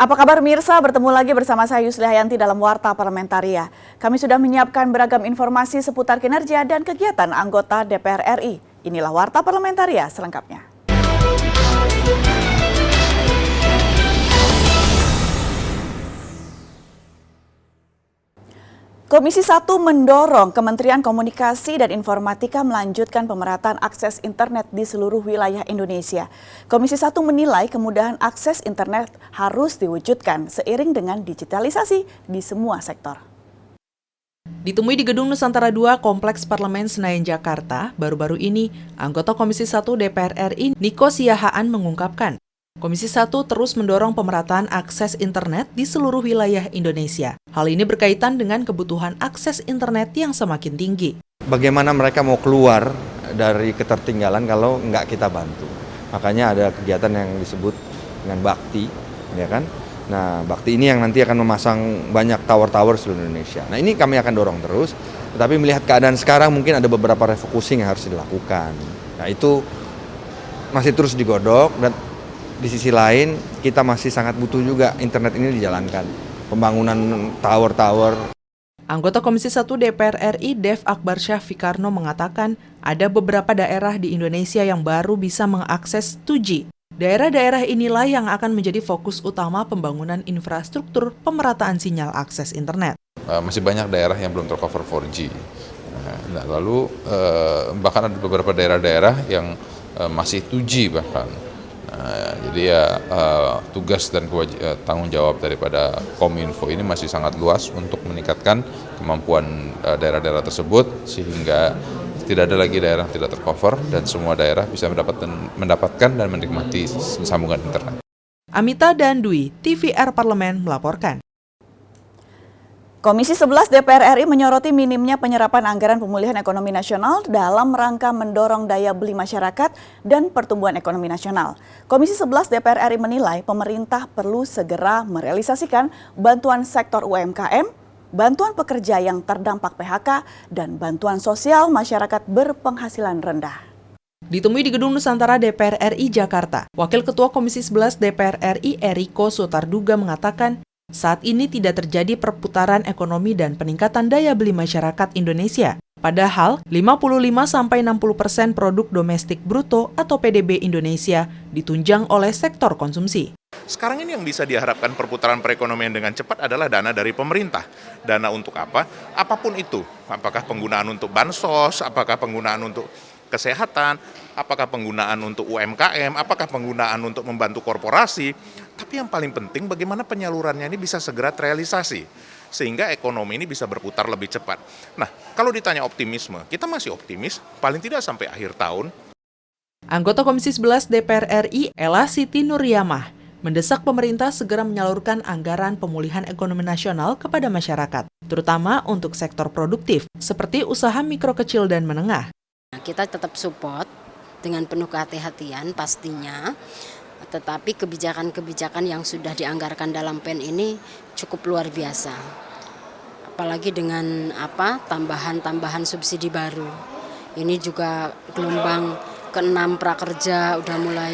Apa kabar Mirsa? Bertemu lagi bersama saya Yusli Hayanti dalam Warta Parlamentaria. Kami sudah menyiapkan beragam informasi seputar kinerja dan kegiatan anggota DPR RI. Inilah Warta Parlamentaria selengkapnya. Komisi 1 mendorong Kementerian Komunikasi dan Informatika melanjutkan pemerataan akses internet di seluruh wilayah Indonesia. Komisi 1 menilai kemudahan akses internet harus diwujudkan seiring dengan digitalisasi di semua sektor. Ditemui di Gedung Nusantara II Kompleks Parlemen Senayan, Jakarta, baru-baru ini, anggota Komisi 1 DPR RI Nico Siahaan mengungkapkan, Komisi 1 terus mendorong pemerataan akses internet di seluruh wilayah Indonesia. Hal ini berkaitan dengan kebutuhan akses internet yang semakin tinggi. Bagaimana mereka mau keluar dari ketertinggalan kalau nggak kita bantu? Makanya ada kegiatan yang disebut dengan Bakti, ya kan? Nah, Bakti ini yang nanti akan memasang banyak tower-tower seluruh Indonesia. Nah, ini kami akan dorong terus, tetapi melihat keadaan sekarang mungkin ada beberapa refocusing yang harus dilakukan. Nah, itu masih terus digodok dan di sisi lain, kita masih sangat butuh juga internet ini dijalankan. Pembangunan tower-tower. Anggota Komisi 1 DPR RI Dev Akbar Syafikarno mengatakan ada beberapa daerah di Indonesia yang baru bisa mengakses 2G. Daerah-daerah inilah yang akan menjadi fokus utama pembangunan infrastruktur pemerataan sinyal akses internet. Masih banyak daerah yang belum tercover 4G. Nah, lalu bahkan ada beberapa daerah-daerah yang masih 2G bahkan. Jadi ya tugas dan tanggung jawab daripada Kominfo ini masih sangat luas untuk meningkatkan kemampuan daerah-daerah tersebut sehingga tidak ada lagi daerah yang tidak tercover dan semua daerah bisa mendapatkan dan menikmati sambungan internet. Amita dan Dwi, TVR Parlemen melaporkan. Komisi 11 DPR RI menyoroti minimnya penyerapan anggaran pemulihan ekonomi nasional dalam rangka mendorong daya beli masyarakat dan pertumbuhan ekonomi nasional. Komisi 11 DPR RI menilai pemerintah perlu segera merealisasikan bantuan sektor UMKM, bantuan pekerja yang terdampak PHK, dan bantuan sosial masyarakat berpenghasilan rendah. Ditemui di Gedung Nusantara DPR RI Jakarta, Wakil Ketua Komisi 11 DPR RI Eriko Sotarduga mengatakan, saat ini tidak terjadi perputaran ekonomi dan peningkatan daya beli masyarakat Indonesia. Padahal, 55-60% produk domestik bruto atau PDB Indonesia ditunjang oleh sektor konsumsi. Sekarang ini yang bisa diharapkan perputaran perekonomian dengan cepat adalah dana dari pemerintah. Dana untuk apa? Apapun itu. Apakah penggunaan untuk bansos, apakah penggunaan untuk kesehatan, apakah penggunaan untuk UMKM, apakah penggunaan untuk membantu korporasi. Tapi yang paling penting bagaimana penyalurannya ini bisa segera terrealisasi. Sehingga ekonomi ini bisa berputar lebih cepat. Nah, kalau ditanya optimisme, kita masih optimis, paling tidak sampai akhir tahun. Anggota Komisi 11 DPR RI, Ella Siti Nuryamah, mendesak pemerintah segera menyalurkan anggaran pemulihan ekonomi nasional kepada masyarakat, terutama untuk sektor produktif, seperti usaha mikro kecil dan menengah. Kita tetap support dengan penuh kehati-hatian pastinya, tetapi kebijakan-kebijakan yang sudah dianggarkan dalam PEN ini cukup luar biasa. Apalagi dengan tambahan-tambahan subsidi baru. Ini juga gelombang ke-6 prakerja udah mulai.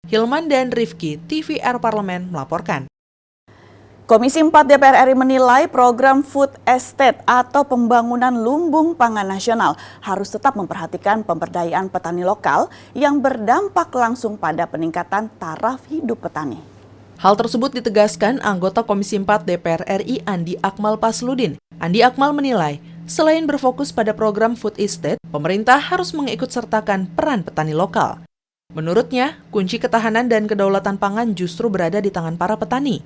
Hilman dan Rifki, TVR Parlemen melaporkan. Komisi 4 DPR RI menilai program food estate atau pembangunan lumbung pangan nasional harus tetap memperhatikan pemberdayaan petani lokal yang berdampak langsung pada peningkatan taraf hidup petani. Hal tersebut ditegaskan anggota Komisi 4 DPR RI Andi Akmal Pasludin. Andi Akmal menilai, selain berfokus pada program food estate, pemerintah harus mengikutsertakan peran petani lokal. Menurutnya, kunci ketahanan dan kedaulatan pangan justru berada di tangan para petani.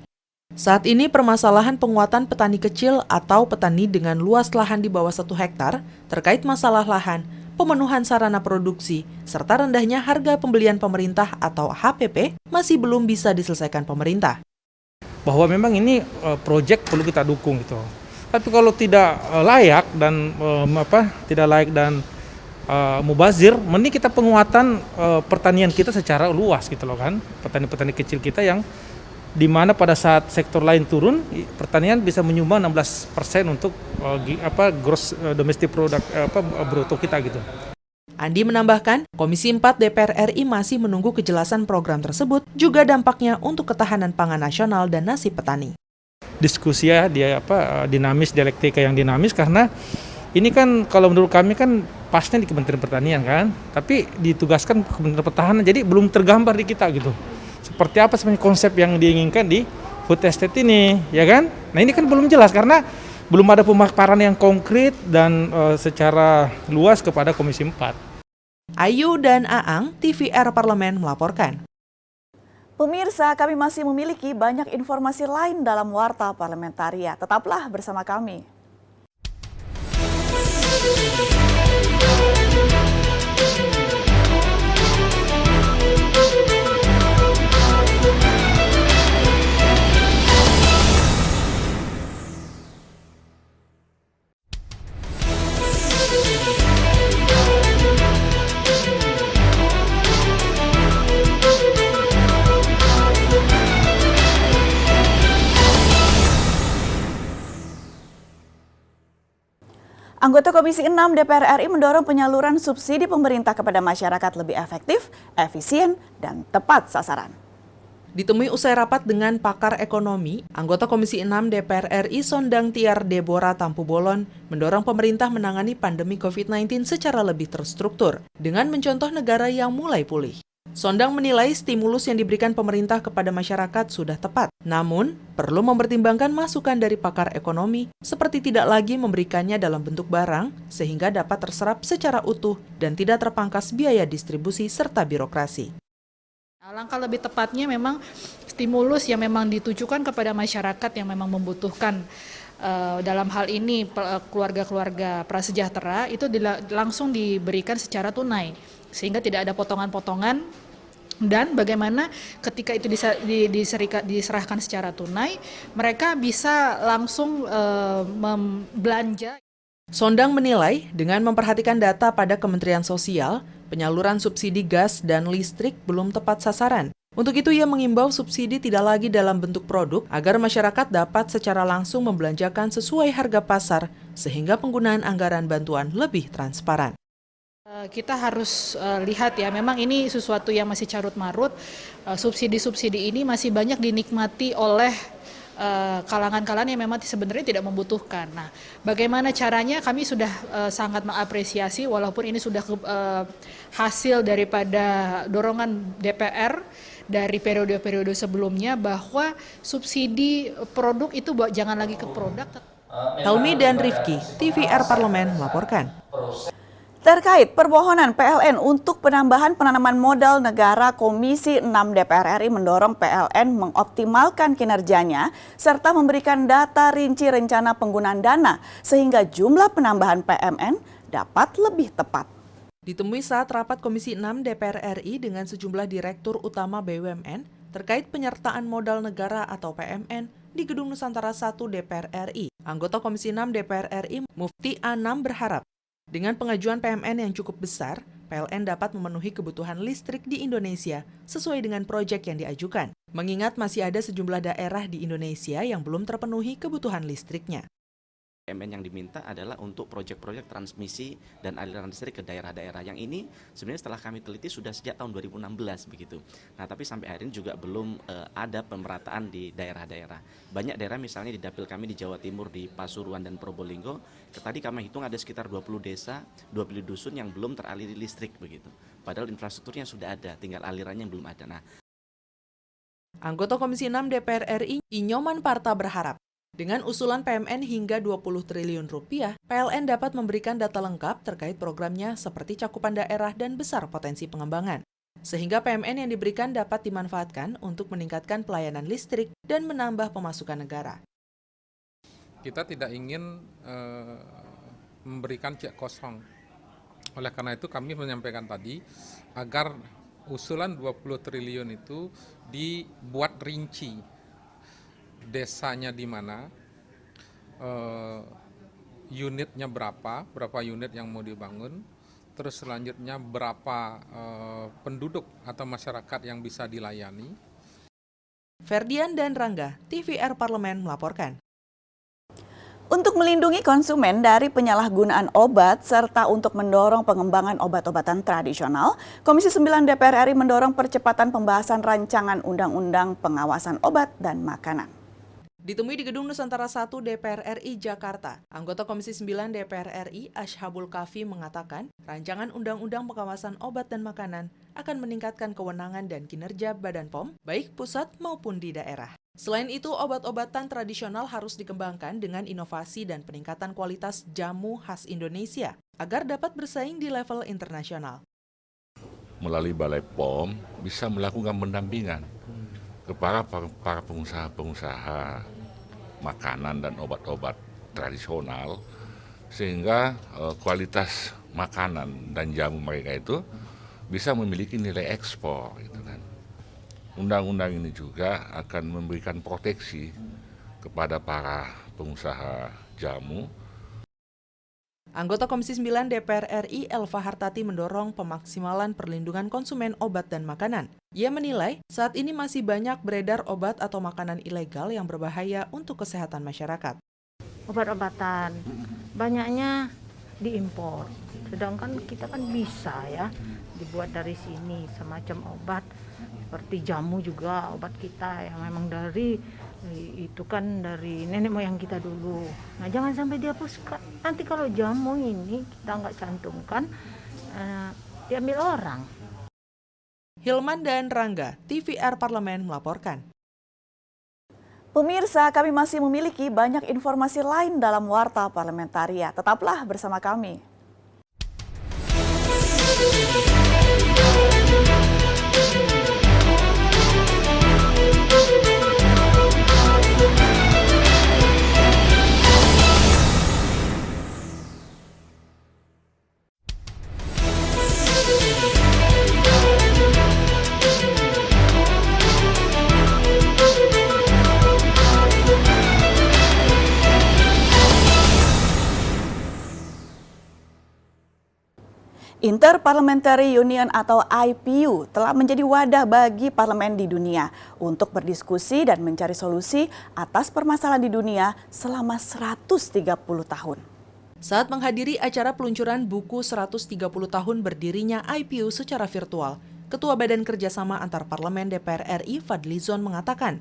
Saat ini permasalahan penguatan petani kecil atau petani dengan luas lahan di bawah 1 hektar terkait masalah lahan, pemenuhan sarana produksi, serta rendahnya harga pembelian pemerintah atau HPP masih belum bisa diselesaikan pemerintah. Bahwa memang ini proyek perlu kita dukung gitu. Tapi kalau tidak layak dan mubazir, mending kita penguatan pertanian kita secara luas gitu loh kan. Petani-petani kecil kita yang di mana pada saat sektor lain turun, pertanian bisa menyumbang 16% untuk gross domestic product bruto kita gitu. Andi menambahkan, Komisi 4 DPR RI masih menunggu kejelasan program tersebut, juga dampaknya untuk ketahanan pangan nasional dan nasib petani. Diskusi ya, dinamis, dialektika yang dinamis, karena ini kan kalau menurut kami kan pasnya di Kementerian Pertanian kan, tapi ditugaskan ke Kementerian Pertahanan, jadi belum tergambar di kita gitu. Seperti apa sebenarnya konsep yang diinginkan di food estate ini, ya kan? Nah ini kan belum jelas karena belum ada pemaparan yang konkret dan secara luas kepada Komisi 4. Ayu dan Aang, TVR Parlemen melaporkan. Pemirsa, kami masih memiliki banyak informasi lain dalam Warta Parlamentaria. Tetaplah bersama kami. Anggota Komisi 6 DPR RI mendorong penyaluran subsidi pemerintah kepada masyarakat lebih efektif, efisien, dan tepat sasaran. Ditemui usai rapat dengan pakar ekonomi, anggota Komisi 6 DPR RI Sondang Tiar Deborah Tampu Bolon mendorong pemerintah menangani pandemi COVID-19 secara lebih terstruktur dengan mencontoh negara yang mulai pulih. Sondang menilai stimulus yang diberikan pemerintah kepada masyarakat sudah tepat, namun perlu mempertimbangkan masukan dari pakar ekonomi seperti tidak lagi memberikannya dalam bentuk barang sehingga dapat terserap secara utuh dan tidak terpangkas biaya distribusi serta birokrasi. Langkah lebih tepatnya memang stimulus yang memang ditujukan kepada masyarakat yang memang membutuhkan, dalam hal ini keluarga-keluarga prasejahtera itu langsung diberikan secara tunai sehingga tidak ada potongan-potongan, dan bagaimana ketika itu diserahkan secara tunai mereka bisa langsung belanja. Sondang menilai dengan memperhatikan data pada Kementerian Sosial, penyaluran subsidi gas dan listrik belum tepat sasaran. Untuk itu ia mengimbau subsidi tidak lagi dalam bentuk produk agar masyarakat dapat secara langsung membelanjakan sesuai harga pasar sehingga penggunaan anggaran bantuan lebih transparan. Kita harus lihat ya, memang ini sesuatu yang masih carut-marut. Subsidi-subsidi ini masih banyak dinikmati oleh kalangan-kalangan yang memang sebenarnya tidak membutuhkan. Nah, bagaimana caranya? Kami sudah sangat mengapresiasi walaupun ini sudah hasil daripada dorongan DPR dari periode-periode sebelumnya bahwa subsidi produk itu jangan lagi ke produk. Helmi dan Rifki, TVR Parlemen melaporkan. Terkait permohonan PLN untuk penambahan penanaman modal negara, Komisi 6 DPR RI mendorong PLN mengoptimalkan kinerjanya serta memberikan data rinci rencana penggunaan dana sehingga jumlah penambahan PMN dapat lebih tepat. Ditemui saat rapat Komisi 6 DPR RI dengan sejumlah direktur utama BUMN terkait penyertaan modal negara atau PMN di Gedung Nusantara 1 DPR RI, anggota Komisi 6 DPR RI Mufti Anam berharap dengan pengajuan PMN yang cukup besar, PLN dapat memenuhi kebutuhan listrik di Indonesia sesuai dengan proyek yang diajukan, mengingat masih ada sejumlah daerah di Indonesia yang belum terpenuhi kebutuhan listriknya. PMN yang diminta adalah untuk proyek-proyek transmisi dan aliran listrik ke daerah-daerah. Yang ini sebenarnya setelah kami teliti sudah sejak tahun 2016 begitu. Nah, tapi sampai hari ini juga belum ada pemerataan di daerah-daerah. Banyak daerah misalnya di dapil kami di Jawa Timur di Pasuruan dan Probolinggo, tadi kami hitung ada sekitar 20 desa, 20 dusun yang belum teraliri listrik begitu. Padahal infrastrukturnya sudah ada, tinggal alirannya yang belum ada. Nah, anggota Komisi 6 DPR RI Inyoman Parta berharap dengan usulan PMN hingga 20 triliun rupiah, PLN dapat memberikan data lengkap terkait programnya seperti cakupan daerah dan besar potensi pengembangan. Sehingga PMN yang diberikan dapat dimanfaatkan untuk meningkatkan pelayanan listrik dan menambah pemasukan negara. Kita tidak ingin memberikan cek kosong. Oleh karena itu kami menyampaikan tadi agar usulan 20 triliun itu dibuat rinci. Desanya di mana, unitnya berapa unit yang mau dibangun, terus selanjutnya berapa penduduk atau masyarakat yang bisa dilayani. Ferdian dan Rangga, TVR Parlemen melaporkan. Untuk melindungi konsumen dari penyalahgunaan obat serta untuk mendorong pengembangan obat-obatan tradisional, Komisi 9 DPR RI mendorong percepatan pembahasan rancangan Undang-Undang Pengawasan Obat dan Makanan. Ditemui di Gedung Nusantara 1 DPR RI Jakarta, anggota Komisi 9 DPR RI Ashabul Kafi mengatakan rancangan Undang-Undang Pengawasan Obat dan Makanan akan meningkatkan kewenangan dan kinerja Badan POM, baik pusat maupun di daerah. Selain itu, obat-obatan tradisional harus dikembangkan dengan inovasi dan peningkatan kualitas jamu khas Indonesia agar dapat bersaing di level internasional. Melalui Balai POM bisa melakukan pendampingan kepada para pengusaha-pengusaha makanan dan obat-obat tradisional sehingga kualitas makanan dan jamu mereka itu bisa memiliki nilai ekspor gitu kan. Undang-undang ini juga akan memberikan proteksi kepada para pengusaha jamu. Anggota Komisi 9 DPR RI Elva Hartati mendorong pemaksimalan perlindungan konsumen obat dan makanan. Ia menilai saat ini masih banyak beredar obat atau makanan ilegal yang berbahaya untuk kesehatan masyarakat. Obat-obatan banyaknya diimpor, sedangkan kita kan bisa ya dibuat dari sini semacam obat. Seperti jamu juga obat kita yang memang dari nenek moyang kita dulu. Nah jangan sampai dihapuskan. Nanti kalau jamu ini kita nggak cantumkan, diambil orang. Hilman dan Rangga, TVR Parlemen melaporkan. Pemirsa, kami masih memiliki banyak informasi lain dalam Warta Parlamentaria. Tetaplah bersama kami. Interparliamentary Union atau IPU telah menjadi wadah bagi parlemen di dunia untuk berdiskusi dan mencari solusi atas permasalahan di dunia selama 130 tahun. Saat menghadiri acara peluncuran buku 130 tahun berdirinya IPU secara virtual, Ketua Badan Kerjasama Antar Parlemen DPR RI Fadlizon mengatakan,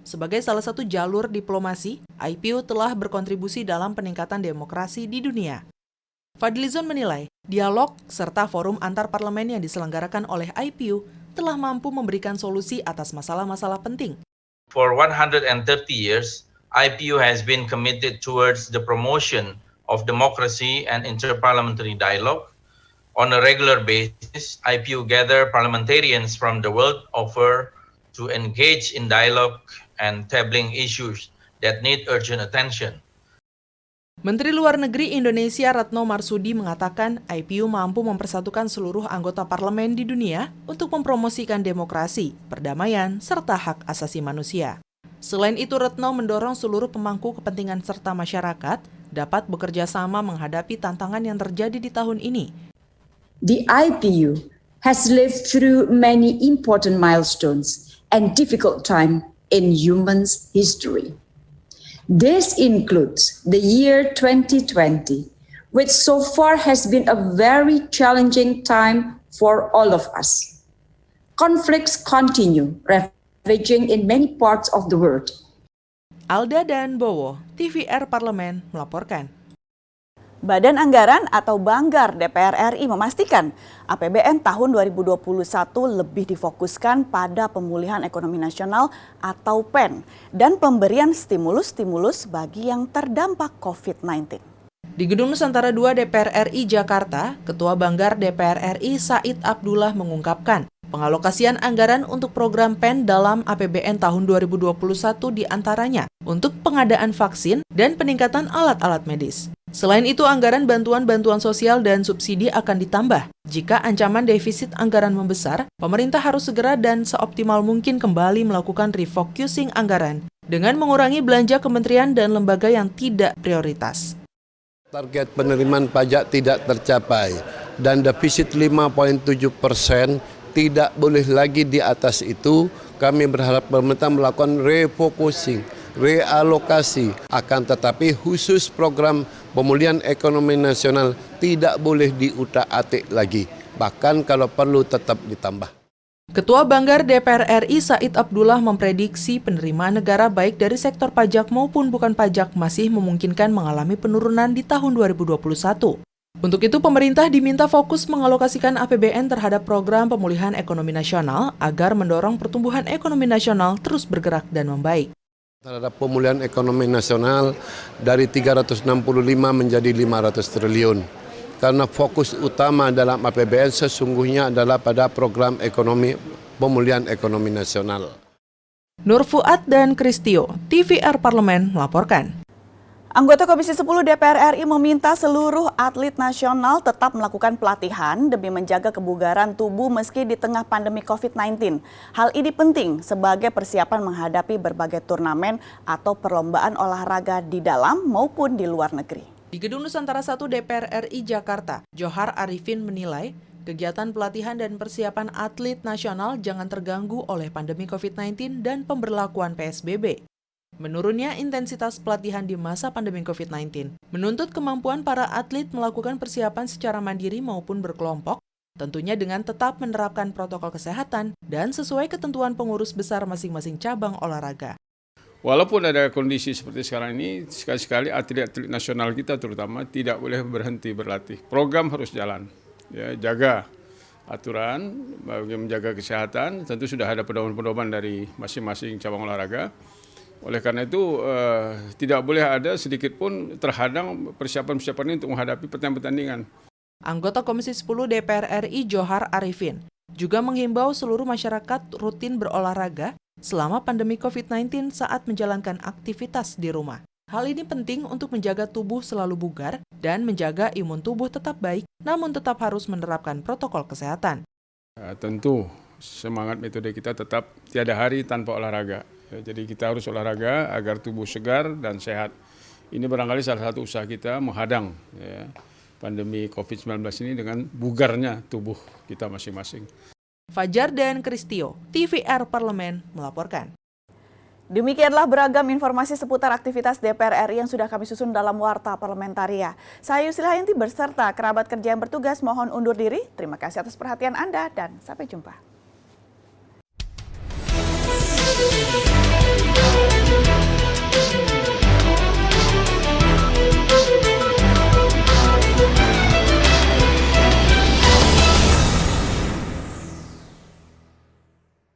sebagai salah satu jalur diplomasi, IPU telah berkontribusi dalam peningkatan demokrasi di dunia. Fadlizon menilai, dialog serta forum antar parlemen yang diselenggarakan oleh IPU telah mampu memberikan solusi atas masalah-masalah penting. For 130 years, IPU has been committed towards the promotion of democracy and interparliamentary dialogue. On a regular basis, IPU gather parliamentarians from the world over to engage in dialogue and tabling issues that need urgent attention. Menteri Luar Negeri Indonesia Retno Marsudi mengatakan IPU mampu mempersatukan seluruh anggota parlemen di dunia untuk mempromosikan demokrasi, perdamaian, serta hak asasi manusia. Selain itu, Retno mendorong seluruh pemangku kepentingan serta masyarakat dapat bekerja sama menghadapi tantangan yang terjadi di tahun ini. The IPU has lived through many important milestones and difficult time in human's history. This includes the year 2020, which so far has been a very challenging time for all of us. Conflicts continue, ravaging in many parts of the world. Alda dan Bowo, TVR Parlemen melaporkan. Badan Anggaran atau Banggar DPR RI memastikan APBN tahun 2021 lebih difokuskan pada pemulihan ekonomi nasional atau PEN dan pemberian stimulus-stimulus bagi yang terdampak COVID-19. Di Gedung Nusantara 2 DPR RI Jakarta, Ketua Banggar DPR RI Said Abdullah mengungkapkan pengalokasian anggaran untuk program PEN dalam APBN tahun 2021 diantaranya untuk pengadaan vaksin dan peningkatan alat-alat medis. Selain itu, anggaran bantuan-bantuan sosial dan subsidi akan ditambah. Jika ancaman defisit anggaran membesar, pemerintah harus segera dan seoptimal mungkin kembali melakukan refocusing anggaran dengan mengurangi belanja kementerian dan lembaga yang tidak prioritas. Target penerimaan pajak tidak tercapai dan defisit 5,7%, tidak boleh lagi di atas itu. Kami berharap pemerintah melakukan refocusing realokasi. Akan tetapi khusus program pemulihan ekonomi nasional tidak boleh diutak-atik lagi. Bahkan kalau perlu tetap ditambah. Ketua Banggar DPR RI Said Abdullah memprediksi penerimaan negara baik dari sektor pajak maupun bukan pajak masih memungkinkan mengalami penurunan di tahun 2021. Untuk itu, pemerintah diminta fokus mengalokasikan APBN terhadap program pemulihan ekonomi nasional agar mendorong pertumbuhan ekonomi nasional terus bergerak dan membaik. Terhadap pemulihan ekonomi nasional dari 365 menjadi 500 triliun. Karena fokus utama dalam APBN sesungguhnya adalah pada program ekonomi pemulihan ekonomi nasional. Nur Fuad dan Kristio, TVR Parlemen melaporkan. Anggota Komisi 10 DPR RI meminta seluruh atlet nasional tetap melakukan pelatihan demi menjaga kebugaran tubuh meski di tengah pandemi COVID-19. Hal ini penting sebagai persiapan menghadapi berbagai turnamen atau perlombaan olahraga di dalam maupun di luar negeri. Di Gedung Nusantara 1 DPR RI Jakarta, Johar Arifin menilai kegiatan pelatihan dan persiapan atlet nasional jangan terganggu oleh pandemi COVID-19 dan pemberlakuan PSBB. Menurunnya intensitas pelatihan di masa pandemi COVID-19 menuntut kemampuan para atlet melakukan persiapan secara mandiri maupun berkelompok, tentunya dengan tetap menerapkan protokol kesehatan dan sesuai ketentuan pengurus besar masing-masing cabang olahraga. Walaupun ada kondisi seperti sekarang ini, sekali-sekali atlet-atlet nasional kita terutama tidak boleh berhenti berlatih. Program harus jalan, ya, jaga aturan, bagi menjaga kesehatan. Tentu sudah ada pedoman-pedoman dari masing-masing cabang olahraga. Oleh karena itu, tidak boleh ada sedikit pun terhadang persiapan-persiapan ini untuk menghadapi pertandingan. Anggota Komisi 10 DPR RI Johar Arifin juga menghimbau seluruh masyarakat rutin berolahraga selama pandemi COVID-19 saat menjalankan aktivitas di rumah. Hal ini penting untuk menjaga tubuh selalu bugar dan menjaga imun tubuh tetap baik, namun tetap harus menerapkan protokol kesehatan. Tentu semangat metode kita tetap tiada hari tanpa olahraga. Jadi kita harus olahraga agar tubuh segar dan sehat. Ini barangkali salah satu usaha kita menghadang pandemi COVID-19 ini dengan bugarnya tubuh kita masing-masing. Fajar dan Kristio, TVR Parlemen melaporkan. Demikianlah beragam informasi seputar aktivitas DPR RI yang sudah kami susun dalam Warta Parlamentaria. Saya Yusila Yanti berserta kerabat kerja yang bertugas mohon undur diri. Terima kasih atas perhatian Anda dan sampai jumpa.